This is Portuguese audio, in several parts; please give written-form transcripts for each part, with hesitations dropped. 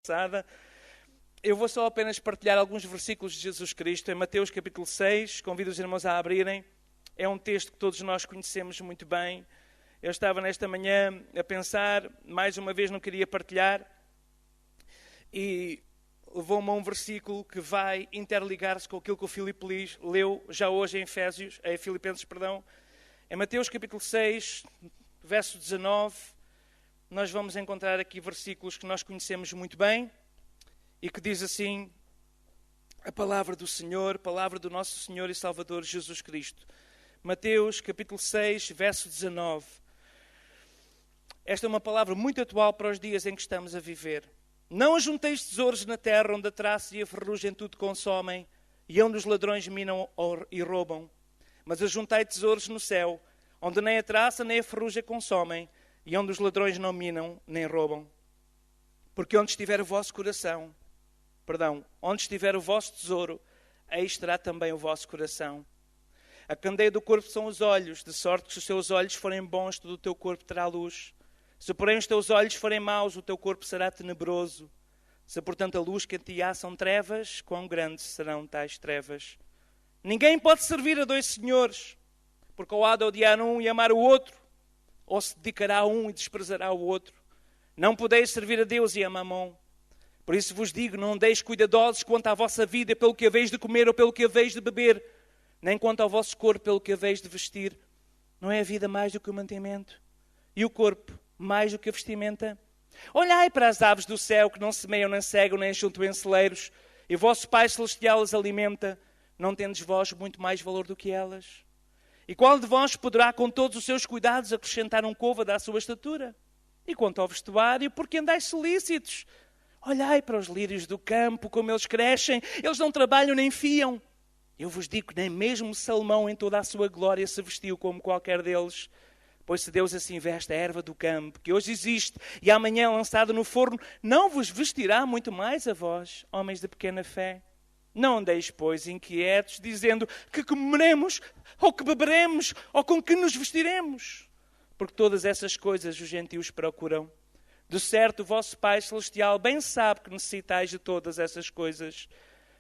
passada. Eu vou só apenas partilhar alguns versículos de Jesus Cristo. Em Mateus capítulo 6, convido os irmãos a abrirem. É um texto que todos nós conhecemos muito bem. Eu estava nesta manhã a pensar, mais uma vez não queria partilhar, e levou-me a um versículo que vai interligar-se com aquilo que o Filipe leu já hoje em Filipenses. Em Mateus capítulo 6, verso 19, nós vamos encontrar aqui versículos que nós conhecemos muito bem e que diz assim a palavra do Senhor, palavra do nosso Senhor e Salvador Jesus Cristo. Mateus capítulo 6, verso 19. Esta é uma palavra muito atual para os dias em que estamos a viver. Não ajunteis tesouros na terra, onde a traça e a ferrugem tudo consomem, e onde os ladrões minam e roubam. Mas ajuntai tesouros no céu, onde nem a traça nem a ferrugem consomem, e onde os ladrões não minam nem roubam. Porque onde estiver o vosso onde estiver o vosso tesouro, aí estará também o vosso coração. A candeia do corpo são os olhos, de sorte que se os teus olhos forem bons, todo o teu corpo terá luz. Se, porém, os teus olhos forem maus, o teu corpo será tenebroso. Se, portanto, a luz que em ti há são trevas, quão grandes serão tais trevas? Ninguém pode servir a dois senhores, porque ou há de odiar um e amar o outro, ou se dedicará a um e desprezará o outro. Não podeis servir a Deus e a Mamon. Por isso vos digo, não andeis cuidadosos quanto à vossa vida, pelo que haveis de comer ou pelo que haveis de beber, nem quanto ao vosso corpo, pelo que haveis de vestir. Não é a vida mais do que o mantimento? E o corpo mais do que a vestimenta? Olhai para as aves do céu, que não semeiam, nem cegam, nem ajuntam em celeiros, e o vosso Pai Celestial as alimenta. Não tendes vós muito mais valor do que elas? E qual de vós poderá, com todos os seus cuidados, acrescentar um côvado à sua estatura? E quanto ao vestuário, por que andais solícitos? Olhai para os lírios do campo, como eles crescem, eles não trabalham nem fiam. Eu vos digo que nem mesmo Salomão, em toda a sua glória, se vestiu como qualquer deles. Pois se Deus assim veste a erva do campo, que hoje existe e amanhã é lançada no forno, não vos vestirá muito mais a vós, homens de pequena fé? Não andeis, pois, inquietos, dizendo que comeremos, ou que beberemos, ou com que nos vestiremos. Porque todas essas coisas os gentios procuram. De certo, o vosso Pai Celestial bem sabe que necessitais de todas essas coisas.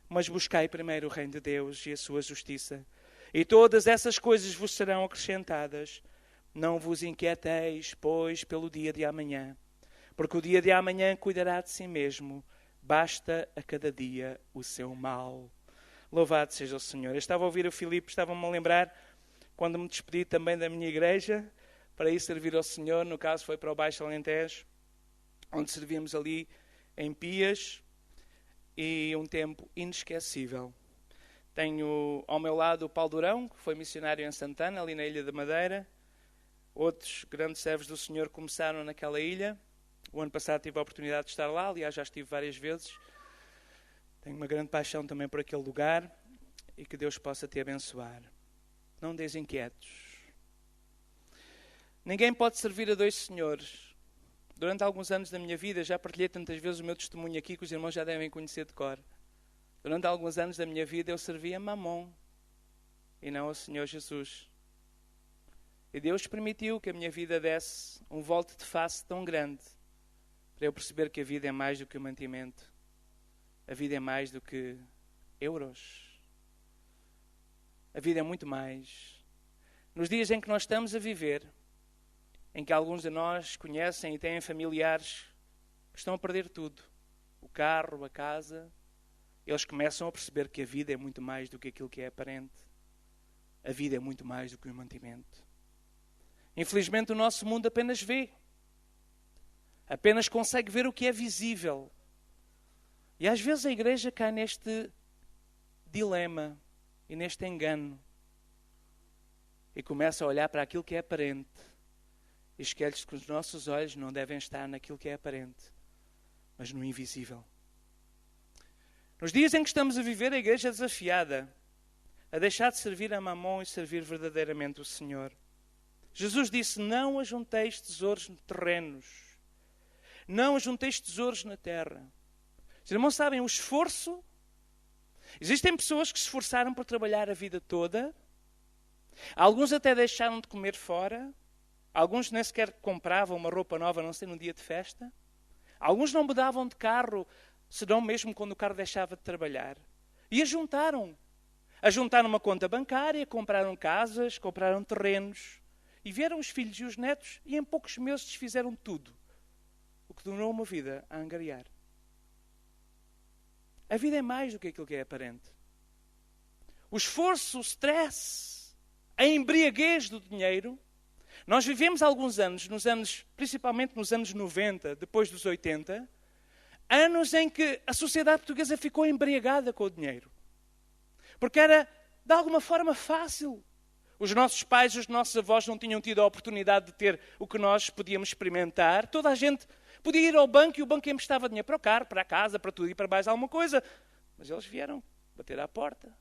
Mas buscai primeiro o reino de Deus e a sua justiça. E todas essas coisas vos serão acrescentadas. Não vos inquieteis, pois, pelo dia de amanhã, porque o dia de amanhã cuidará de si mesmo. Basta a cada dia o seu mal. Louvado seja o Senhor. Eu estava a ouvir o Filipe, estava-me a lembrar, quando me despedi também da minha igreja, para ir servir ao Senhor, no caso foi para o Baixo Alentejo, onde servíamos ali em Pias, e um tempo inesquecível. Tenho ao meu lado o Paulo Durão, que foi missionário em Santana, ali na Ilha da Madeira. Outros grandes servos do Senhor começaram naquela ilha. O ano passado tive a oportunidade de estar lá, aliás já estive várias vezes. Tenho uma grande paixão também por aquele lugar e que Deus possa te abençoar. Não andeis inquietos. Ninguém pode servir a dois senhores. Durante alguns anos da minha vida, já partilhei tantas vezes o meu testemunho aqui que os irmãos já devem conhecer de cor. Durante alguns anos da minha vida eu servia a Mamon e não ao Senhor Jesus. E Deus permitiu que a minha vida desse um volte de face tão grande para eu perceber que a vida é mais do que o mantimento. A vida é mais do que euros. A vida é muito mais. Nos dias em que nós estamos a viver, em que alguns de nós conhecem e têm familiares que estão a perder tudo, o carro, a casa, eles começam a perceber que a vida é muito mais do que aquilo que é aparente. A vida é muito mais do que o mantimento. Infelizmente o nosso mundo apenas vê. Apenas consegue ver o que é visível. E às vezes a igreja cai neste dilema e neste engano. E começa a olhar para aquilo que é aparente. E esquece que os nossos olhos não devem estar naquilo que é aparente, mas no invisível. Nos dias em que estamos a viver, a igreja é desafiada a deixar de servir a Mamon e servir verdadeiramente o Senhor. Jesus disse, não ajunteis tesouros terrenos. Não ajunteis tesouros na terra. Os irmãos sabem o esforço? Existem pessoas que se esforçaram por trabalhar a vida toda. Alguns até deixaram de comer fora. Alguns nem sequer compravam uma roupa nova, a não ser num dia de festa. Alguns não mudavam de carro, senão mesmo quando o carro deixava de trabalhar. E ajuntaram uma conta bancária, compraram casas, compraram terrenos. E vieram os filhos e os netos e em poucos meses desfizeram tudo. O que tornou uma vida a angariar. A vida é mais do que aquilo que é aparente. O esforço, o stress, a embriaguez do dinheiro. Nós vivemos alguns anos, principalmente nos anos 90, depois dos 80, anos em que a sociedade portuguesa ficou embriagada com o dinheiro. Porque era, de alguma forma, fácil. Os nossos pais, os nossos avós não tinham tido a oportunidade de ter o que nós podíamos experimentar. Toda a gente podia ir ao banco e o banco emprestava dinheiro para o carro, para a casa, para tudo e para mais alguma coisa. Mas eles vieram bater à porta.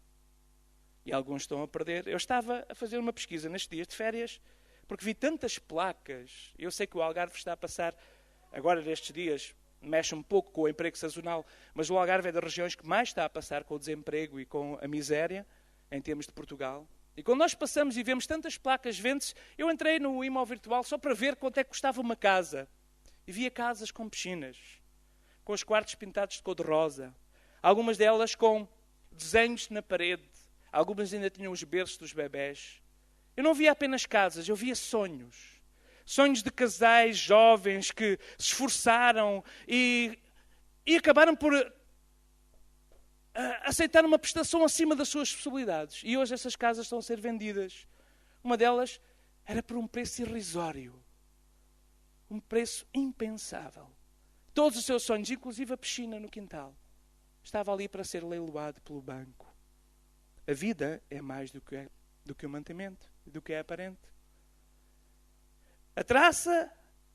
E alguns estão a perder. Eu estava a fazer uma pesquisa nestes dias de férias, porque vi tantas placas. Eu sei que o Algarve está a passar, agora nestes dias, mexe um pouco com o emprego sazonal, mas o Algarve é das regiões que mais está a passar com o desemprego e com a miséria, em termos de Portugal. E quando nós passamos e vemos tantas placas vende-se, eu entrei no imóvel virtual só para ver quanto é que custava uma casa. E via casas com piscinas, com os quartos pintados de cor-de-rosa, algumas delas com desenhos na parede, algumas ainda tinham os berços dos bebés. Eu não via apenas casas, eu via sonhos. Sonhos de casais jovens que se esforçaram e acabaram por aceitar uma prestação acima das suas possibilidades. E hoje essas casas estão a ser vendidas. Uma delas era por um preço irrisório. Um preço impensável. Todos os seus sonhos, inclusive a piscina no quintal, estava ali para ser leiloado pelo banco. A vida é mais do que o mantimento, do que é aparente. A traça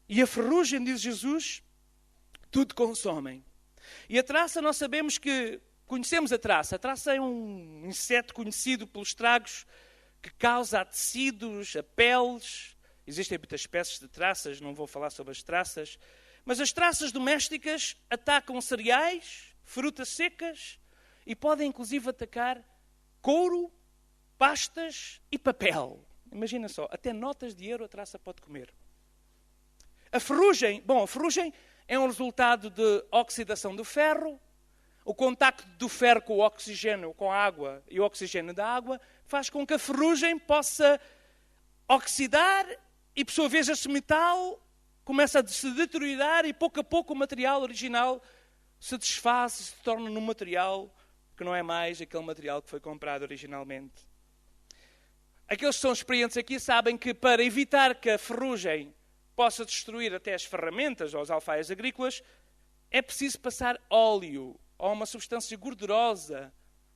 e a ferrugem, diz Jesus, tudo consomem. E a traça, nós sabemos que conhecemos a traça. A traça é um inseto conhecido pelos estragos que causa a tecidos, a peles. Existem muitas espécies de traças, não vou falar sobre as traças. Mas as traças domésticas atacam cereais, frutas secas e podem inclusive atacar couro, pastas e papel. Imagina só, até notas de euro a traça pode comer. A ferrugem é um resultado de oxidação do ferro. O contacto do ferro com o oxigênio, com a água e o oxigênio da água faz com que a ferrugem possa oxidar e, por sua vez, esse metal começa a se deteriorar e, pouco a pouco, o material original se desfaz e se torna num material que não é mais aquele material que foi comprado originalmente. Aqueles que são experientes aqui sabem que para evitar que a ferrugem possa destruir até as ferramentas ou as alfaias agrícolas, é preciso passar óleo ou uma substância gordurosa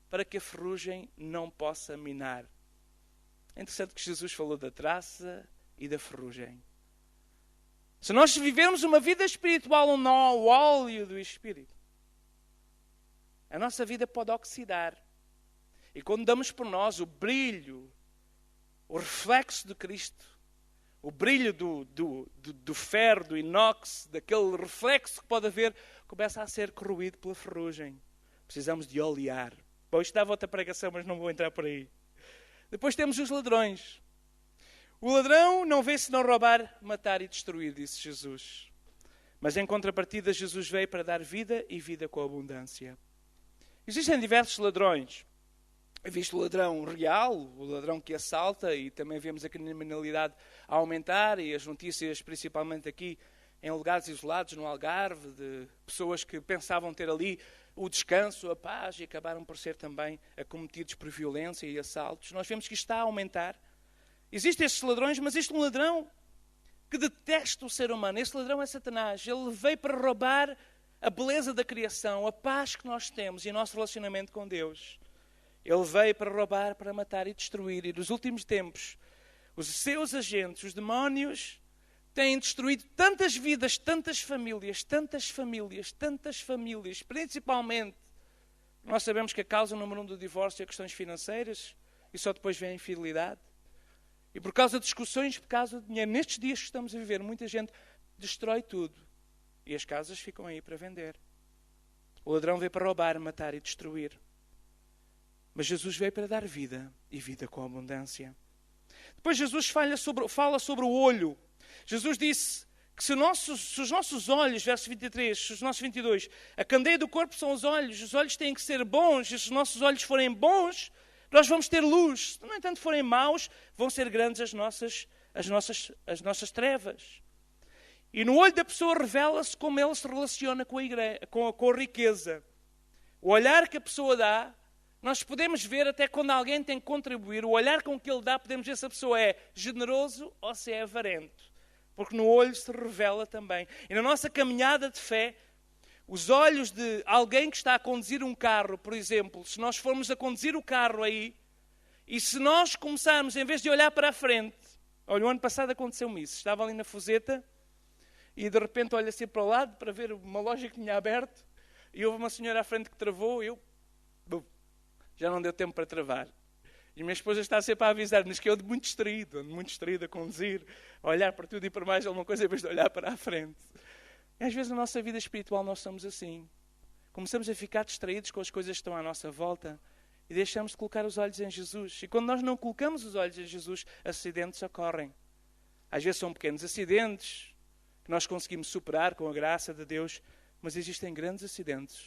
para que a ferrugem não possa minar. É interessante que Jesus falou da traça e da ferrugem. Se nós vivermos uma vida espiritual onde não há o óleo do Espírito, a nossa vida pode oxidar. E quando damos por nós o brilho, o reflexo de Cristo, o brilho do ferro, do inox, daquele reflexo que pode haver, começa a ser corroído pela ferrugem. Precisamos de olear. Bom, isto dava outra pregação, mas não vou entrar por aí. Depois temos os ladrões. O ladrão não vem senão roubar, matar e destruir, disse Jesus. Mas em contrapartida, Jesus veio para dar vida e vida com abundância. Existem diversos ladrões. Visto o ladrão real, o ladrão que assalta, e também vemos a criminalidade a aumentar, e as notícias, principalmente aqui, em lugares isolados, no Algarve, de pessoas que pensavam ter ali o descanso, a paz, e acabaram por ser também acometidos por violência e assaltos. Nós vemos que isto está a aumentar. Existem estes ladrões, mas existe um ladrão que detesta o ser humano. Esse ladrão é Satanás. Ele veio para roubar a beleza da criação, a paz que nós temos e o nosso relacionamento com Deus. Ele veio para roubar, para matar e destruir. E nos últimos tempos, os seus agentes, os demónios, têm destruído tantas vidas, tantas famílias, principalmente. Nós sabemos que a causa número 1 do divórcio é questões financeiras e só depois vem a infidelidade. E por causa de discussões, por causa de dinheiro, nestes dias que estamos a viver, muita gente destrói tudo. E as casas ficam aí para vender. O ladrão veio para roubar, matar e destruir. Mas Jesus veio para dar vida, e vida com abundância. Depois Jesus fala sobre o olho. Jesus disse que se os nossos olhos, verso 23, se os nossos 22, a candeia do corpo são os olhos têm que ser bons, e se os nossos olhos forem bons, nós vamos ter luz. Se, no entanto, forem maus, vão ser grandes as nossas trevas. E no olho da pessoa revela-se como ela se relaciona com a riqueza. O olhar que a pessoa dá, nós podemos ver até quando alguém tem que contribuir, o olhar com que ele dá, podemos ver se a pessoa é generoso ou se é avarento. Porque no olho se revela também. E na nossa caminhada de fé, os olhos de alguém que está a conduzir um carro, por exemplo, se nós formos a conduzir o carro aí, e se nós começarmos, em vez de olhar para a frente, olha, o ano passado aconteceu-me isso, estava ali na Fuseta, e de repente olho assim para o lado, para ver uma loja que tinha aberto, e houve uma senhora à frente que travou, e já não deu tempo para travar. E a minha esposa está sempre a avisar-nos que eu ando muito distraído a conduzir, a olhar para tudo e para mais alguma coisa, em vez de olhar para a frente. E às vezes na nossa vida espiritual nós somos assim. Começamos a ficar distraídos com as coisas que estão à nossa volta e deixamos de colocar os olhos em Jesus. E quando nós não colocamos os olhos em Jesus, acidentes ocorrem. Às vezes são pequenos acidentes que nós conseguimos superar com a graça de Deus, mas existem grandes acidentes,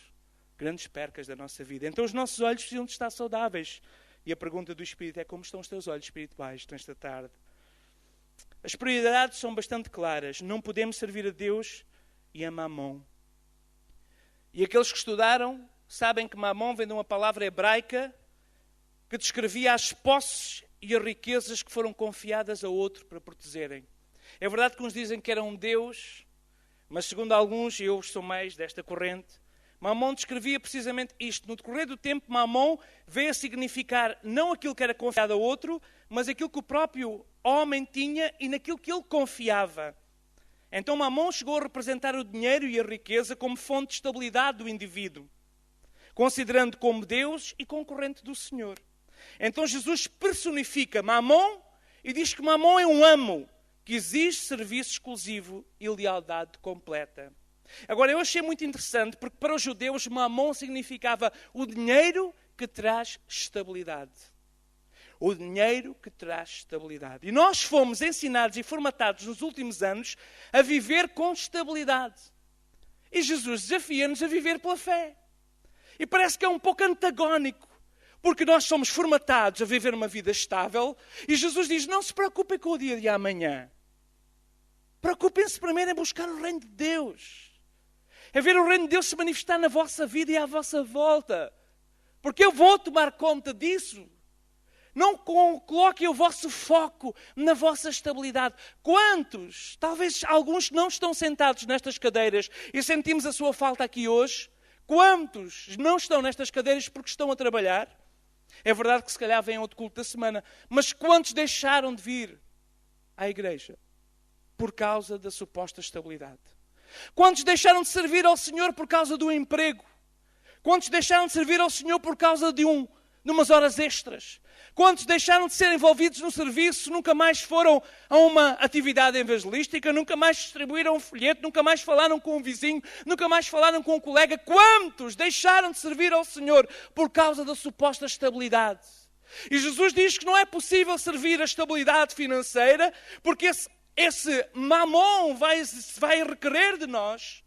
grandes percas da nossa vida. Então os nossos olhos precisam de estar saudáveis. E a pergunta do Espírito é: como estão os teus olhos espirituais nesta tarde? As prioridades são bastante claras. Não podemos servir a Deus e a Mamon. E aqueles que estudaram sabem que Mamon vem de uma palavra hebraica que descrevia as posses e as riquezas que foram confiadas a outro para protegerem. É verdade que uns dizem que era um Deus, mas segundo alguns, e eu sou mais desta corrente, Mamon descrevia precisamente isto. No decorrer do tempo, Mamon veio a significar não aquilo que era confiado a outro, mas aquilo que o próprio homem tinha e naquilo que ele confiava. Então Mamon chegou a representar o dinheiro e a riqueza como fonte de estabilidade do indivíduo, considerando como Deus e concorrente do Senhor. Então Jesus personifica Mamon e diz que Mamon é um amo que exige serviço exclusivo e lealdade completa. Agora, eu achei muito interessante, porque para os judeus, Mamon significava o dinheiro que traz estabilidade. O dinheiro que traz estabilidade. E nós fomos ensinados e formatados nos últimos anos a viver com estabilidade. E Jesus desafia-nos a viver pela fé. E parece que é um pouco antagónico, porque nós somos formatados a viver uma vida estável, e Jesus diz: não se preocupem com o dia de amanhã. Preocupem-se primeiro em buscar o reino de Deus. É ver o reino de Deus se manifestar na vossa vida e à vossa volta. Porque eu vou tomar conta disso. Não coloquem o vosso foco na vossa estabilidade. Quantos, talvez alguns não estão sentados nestas cadeiras e sentimos a sua falta aqui hoje? Quantos não estão nestas cadeiras porque estão a trabalhar? É verdade que se calhar vêm outro culto da semana. Mas quantos deixaram de vir à igreja por causa da suposta estabilidade? Quantos deixaram de servir ao Senhor por causa do emprego? Quantos deixaram de servir ao Senhor por causa de umas horas extras? Quantos deixaram de ser envolvidos no serviço, nunca mais foram a uma atividade evangelística, nunca mais distribuíram um folheto, nunca mais falaram com um vizinho, nunca mais falaram com um colega? Quantos deixaram de servir ao Senhor por causa da suposta estabilidade? E Jesus diz que não é possível servir a estabilidade financeira, porque esse Mamon vai requerer de nós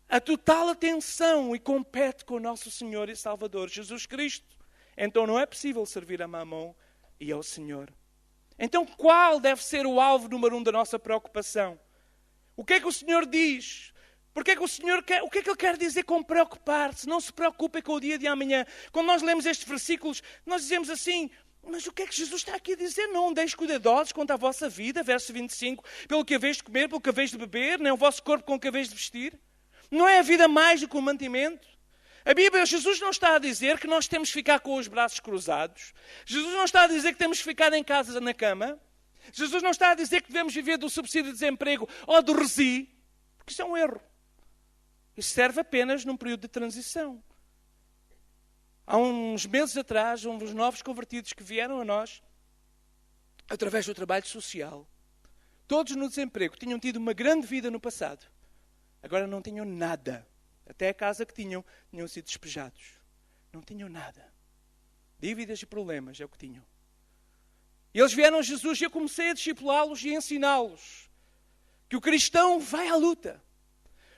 a total atenção e compete com o nosso Senhor e Salvador, Jesus Cristo. Então não é possível servir a Mamon e ao Senhor. Então qual deve ser o alvo número 1 da nossa preocupação? O que é que o Senhor diz? Porque é que o Senhor quer? O que é que Ele quer dizer com preocupar-se? Não se preocupem com o dia de amanhã. Quando nós lemos estes versículos, nós dizemos assim: mas o que é que Jesus está aqui a dizer? Não andeis cuidadosos quanto à vossa vida, verso 25, pelo que haveis de comer, pelo que haveis de beber, nem o vosso corpo com o que haveis de vestir. Não é a vida mais do que o mantimento? A Bíblia, Jesus não está a dizer que nós temos que ficar com os braços cruzados. Jesus não está a dizer que temos que ficar em casa na cama. Jesus não está a dizer que devemos viver do subsídio de desemprego ou do resi, porque isso é um erro. Isso serve apenas num período de transição. Há uns meses atrás, uns novos convertidos que vieram a nós, através do trabalho social, todos no desemprego, tinham tido uma grande vida no passado. Agora não tinham nada. Até a casa que tinham sido despejados. Não tinham nada. Dívidas e problemas é o que tinham. E eles vieram a Jesus e eu comecei a discipulá-los e a ensiná-los que o cristão vai à luta.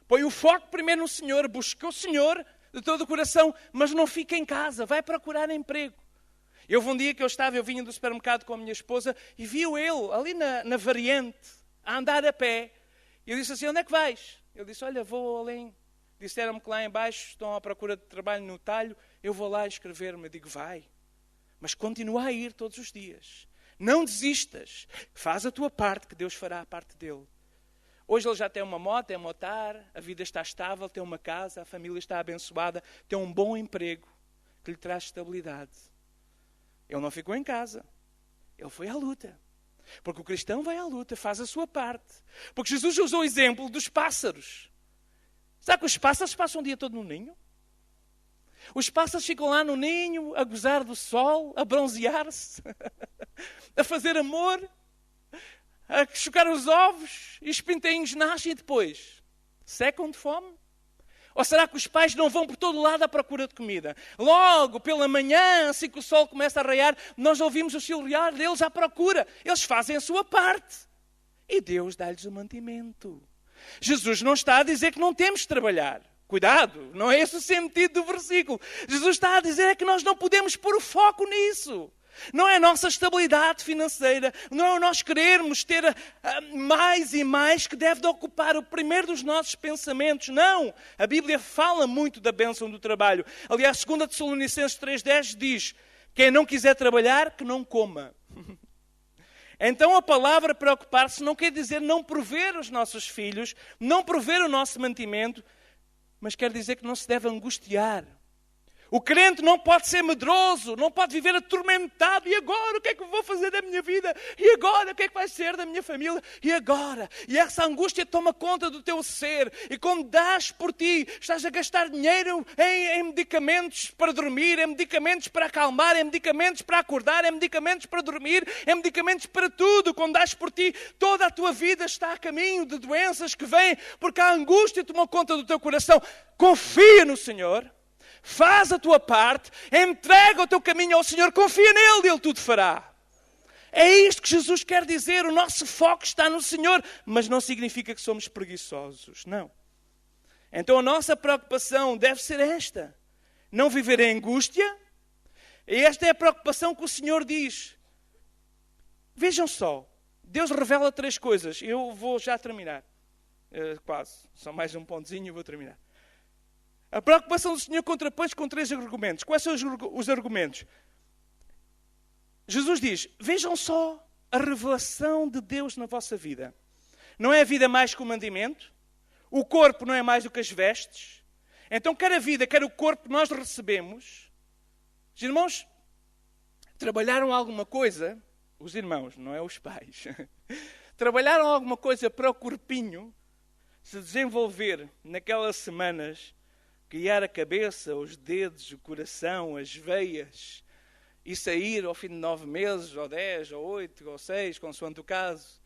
Põe o foco primeiro no Senhor, busca o Senhor de todo o coração, mas não fica em casa, vai procurar emprego. Um dia que eu vinha do supermercado com a minha esposa e viu ele ali na variante, a andar a pé. Eu disse assim, onde é que vais? Ele disse, olha, vou além. Disseram-me que lá em baixo estão à procura de trabalho no talho, eu vou lá inscrever-me. Eu digo, vai, mas continua a ir todos os dias. Não desistas, faz a tua parte que Deus fará a parte dele. Hoje ele já tem uma moto, é motar, a vida está estável, tem uma casa, a família está abençoada, tem um bom emprego que lhe traz estabilidade. Ele não ficou em casa, ele foi à luta. Porque o cristão vai à luta, faz a sua parte. Porque Jesus usou o exemplo dos pássaros. Sabe que os pássaros passam o dia todo no ninho? Os pássaros ficam lá no ninho, a gozar do sol, a bronzear-se, a fazer amor, a chocar os ovos, e os pintainhos nascem e depois secam de fome? Ou será que os pais não vão por todo lado à procura de comida? Logo, pela manhã, assim que o sol começa a raiar, nós ouvimos o chilrear deles à procura. Eles fazem a sua parte. E Deus dá-lhes o mantimento. Jesus não está a dizer que não temos de trabalhar. Cuidado, não é esse o sentido do versículo. Jesus está a dizer é que nós não podemos pôr o foco nisso. Não é a nossa estabilidade financeira, não é o nós querermos ter mais e mais que deve de ocupar o primeiro dos nossos pensamentos. Não! A Bíblia fala muito da bênção do trabalho. Aliás, 2 Tessalonicenses 3,10 diz, quem não quiser trabalhar, que não coma. Então a palavra preocupar-se não quer dizer não prover os nossos filhos, não prover o nosso mantimento, mas quer dizer que não se deve angustiar. O crente não pode ser medroso, não pode viver atormentado. E agora, o que é que eu vou fazer da minha vida? E agora, o que é que vai ser da minha família? E agora? E essa angústia toma conta do teu ser. E quando dás por ti, estás a gastar dinheiro em medicamentos para dormir, em medicamentos para acalmar, em medicamentos para acordar, em medicamentos para dormir, em medicamentos para tudo. Quando dás por ti, toda a tua vida está a caminho de doenças que vêm, porque a angústia tomou conta do teu coração. Confia no Senhor. Faz a tua parte, entrega o teu caminho ao Senhor, confia nele e Ele tudo fará. É isto que Jesus quer dizer, o nosso foco está no Senhor, mas não significa que somos preguiçosos, não. Então a nossa preocupação deve ser esta, não viver em angústia, e esta é a preocupação que o Senhor diz. Vejam só, Deus revela 3 coisas, eu vou já terminar, quase, só mais um pontozinho e vou terminar. A preocupação do Senhor contrapõe-se com 3 argumentos. Quais são os argumentos? Jesus diz, vejam só a revelação de Deus na vossa vida. Não é a vida mais que o mandamento? O corpo não é mais do que as vestes? Então, quer a vida, quer o corpo que nós recebemos, os irmãos trabalharam alguma coisa, os irmãos, não é os pais, trabalharam alguma coisa para o corpinho se desenvolver naquelas semanas, criar a cabeça, os dedos, o coração, as veias e sair ao fim de 9 meses, ou 10, ou 8, ou 6, consoante o caso.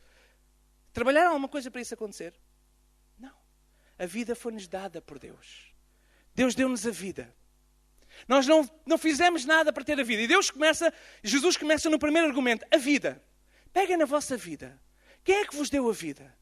Trabalharam alguma coisa para isso acontecer? Não. A vida foi-nos dada por Deus. Deus deu-nos a vida. Nós não fizemos nada para ter a vida. E Jesus começa no primeiro argumento, a vida. Peguem na vossa vida. Quem é que vos deu a vida?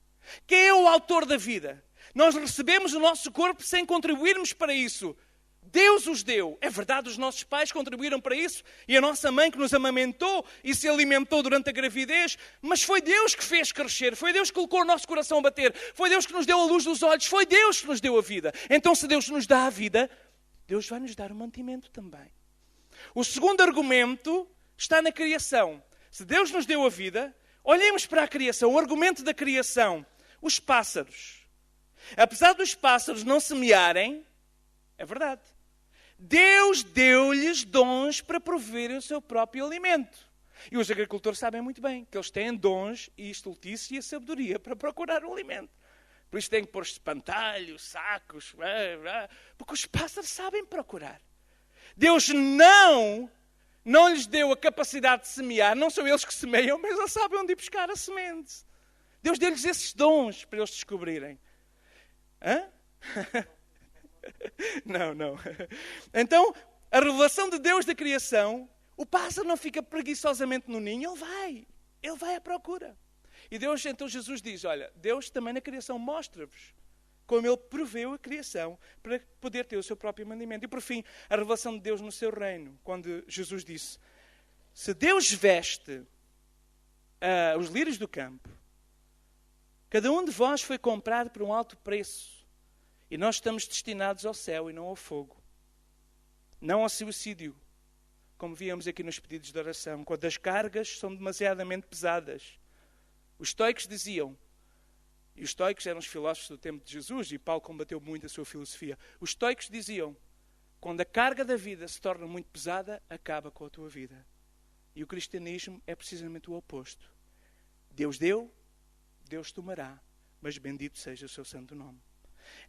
Quem é o autor da vida? Nós recebemos o nosso corpo sem contribuirmos para isso. Deus os deu. É verdade, os nossos pais contribuíram para isso e a nossa mãe que nos amamentou e se alimentou durante a gravidez, mas foi Deus que fez crescer, foi Deus que colocou o nosso coração a bater, foi Deus que nos deu a luz dos olhos, foi Deus que nos deu a vida. Então, se Deus nos dá a vida, Deus vai nos dar o mantimento também. O segundo argumento está na criação. Se Deus nos deu a vida, olhemos para a criação, o argumento da criação, os pássaros. Apesar dos pássaros não semearem, é verdade, Deus deu-lhes dons para proverem o seu próprio alimento. E os agricultores sabem muito bem que eles têm dons e estultícia e a sabedoria para procurar o alimento. Por isso têm que pôr espantalhos, sacos, porque os pássaros sabem procurar. Deus não lhes deu a capacidade de semear, não são eles que semeiam, mas eles sabem onde ir buscar a semente. Deus deu-lhes esses dons para eles descobrirem. Hã? Não. Então, a revelação de Deus da criação, o pássaro não fica preguiçosamente no ninho, ele vai à procura. E Deus, então Jesus diz, olha, Deus também na criação mostra-vos como Ele proveu a criação para poder ter o seu próprio mandamento. E por fim, a revelação de Deus no seu reino, quando Jesus disse, se Deus veste os lírios do campo, cada um de vós foi comprado por um alto preço, e nós estamos destinados ao céu e não ao fogo, não ao suicídio, como víamos aqui nos pedidos de oração, quando as cargas são demasiadamente pesadas. Os estoicos diziam, e os estoicos eram os filósofos do tempo de Jesus, e Paulo combateu muito a sua filosofia. Os estoicos diziam, quando a carga da vida se torna muito pesada, acaba com a tua vida. E o cristianismo é precisamente o oposto. Deus deu, Deus tomará, mas bendito seja o seu santo nome.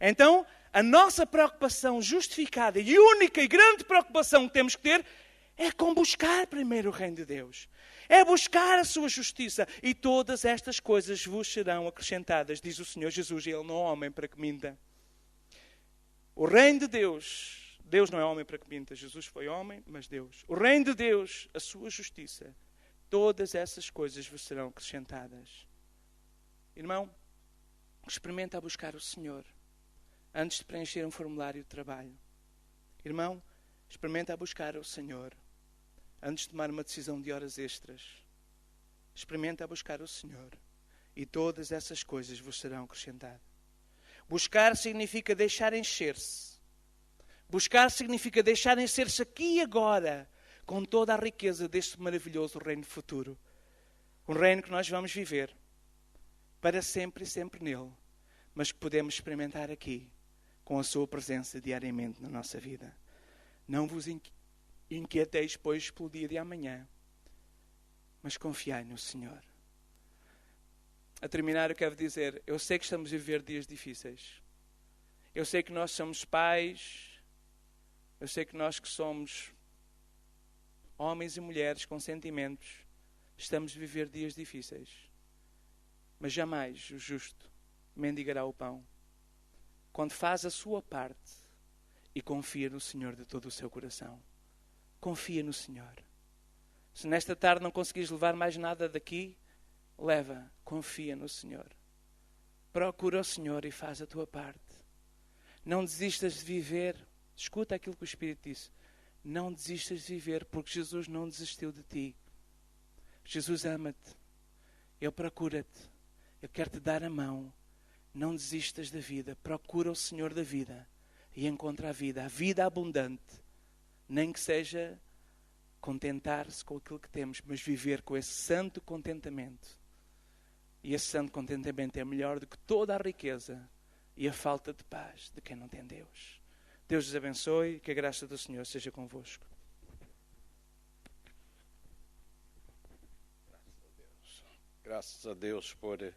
Então, a nossa preocupação justificada e única e grande preocupação que temos que ter é com buscar primeiro o reino de Deus. É buscar a sua justiça. E todas estas coisas vos serão acrescentadas, diz o Senhor Jesus, e Ele não é homem para que minta. O reino de Deus, Deus não é homem para que minta. Jesus foi homem, mas Deus. O reino de Deus, a sua justiça, todas essas coisas vos serão acrescentadas. Irmão, experimenta buscar o Senhor antes de preencher um formulário de trabalho. Irmão, experimenta buscar o Senhor antes de tomar uma decisão de horas extras. Experimenta buscar o Senhor e todas essas coisas vos serão acrescentadas. Buscar significa deixar encher-se. Buscar significa deixar encher-se aqui e agora com toda a riqueza deste maravilhoso reino futuro. Um reino que nós vamos viver para sempre e sempre nele, mas que podemos experimentar aqui com a sua presença diariamente na nossa vida. Não vos inquieteis, pois, pelo dia de amanhã, mas confiai no Senhor. A terminar, eu quero dizer, eu sei que estamos a viver dias difíceis. Eu sei que nós somos pais, eu sei que nós que somos homens e mulheres com sentimentos, estamos a viver dias difíceis. Mas jamais o justo mendigará o pão. Quando faz a sua parte e confia no Senhor de todo o seu coração. Confia no Senhor. Se nesta tarde não conseguires levar mais nada daqui, leva, confia no Senhor. Procura o Senhor e faz a tua parte. Não desistas de viver. Escuta aquilo que o Espírito disse. Não desistas de viver, porque Jesus não desistiu de ti. Jesus ama-te. Ele procura-te. Ele quer te dar a mão. Não desistas da vida. Procura o Senhor da vida e encontra a vida abundante. Nem que seja contentar-se com aquilo que temos, mas viver com esse santo contentamento. E esse santo contentamento é melhor do que toda a riqueza e a falta de paz de quem não tem Deus. Deus os abençoe e que a graça do Senhor seja convosco. Graças a Deus por